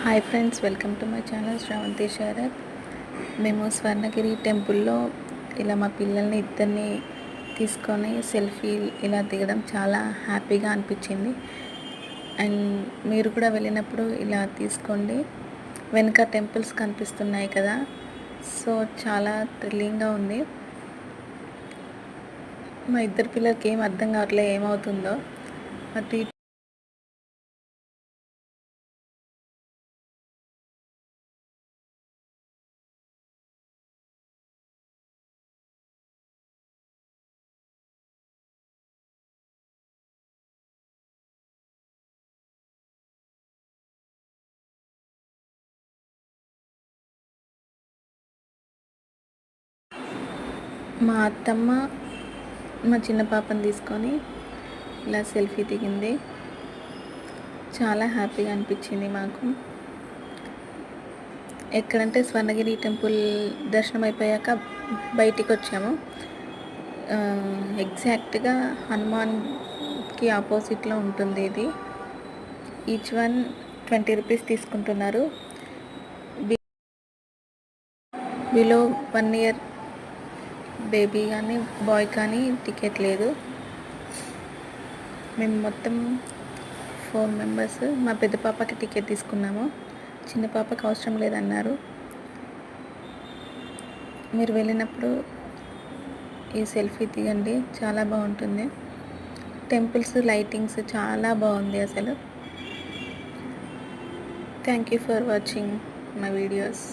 Hi friends, welcome to my channel Sravanthi Sarath. మేము స్వర్ణగిరి టెంపుల్లో ఇలా మా పిల్లల్ని ఇద్దరిని తీసుకొని సెల్ఫీ ఇలా దిగడం చాలా హ్యాపీగా అనిపించింది. అండ్ మీరు కూడా వెళ్ళినప్పుడు ఇలా తీసుకోండి. వెనుక టెంపుల్స్ కనిపిస్తున్నాయి కదా, సో చాలా థ్రిల్లింగ్గా ఉంది. మా ఇద్దరు పిల్లలకి ఏం అర్థం కావట్లేదు ఏమవుతుందో. అటు మా అత్తమ్మ మా చిన్న పాపని తీసుకొని ఇలా సెల్ఫీ దిగింది. చాలా హ్యాపీగా అనిపించింది మాకు. ఎక్కడంటే స్వర్ణగిరి టెంపుల్ దర్శనం అయిపోయాక బయటికి వచ్చాము. ఎగ్జాక్ట్గా హనుమాన్కి ఆపోజిట్లో ఉంటుంది ఇది. ఈచ్ వన్ 20 రూపీస్ తీసుకుంటున్నారు. బిలో 1 ఇయర్ బేబీ కానీ బాయ్ కానీ టికెట్ లేదు. మేము మొత్తం 4 మెంబర్స్. మా పెద్ద పాపకి టికెట్ తీసుకున్నాము, చిన్న పాపకి అవసరం లేదన్నారు. మీరు వెళ్ళినప్పుడు ఈ సెల్ఫీ తీయండి, చాలా బాగుంటుంది. టెంపుల్స్ లైటింగ్స్ చాలా బాగుంది అసలు. Thank you for watching my videos.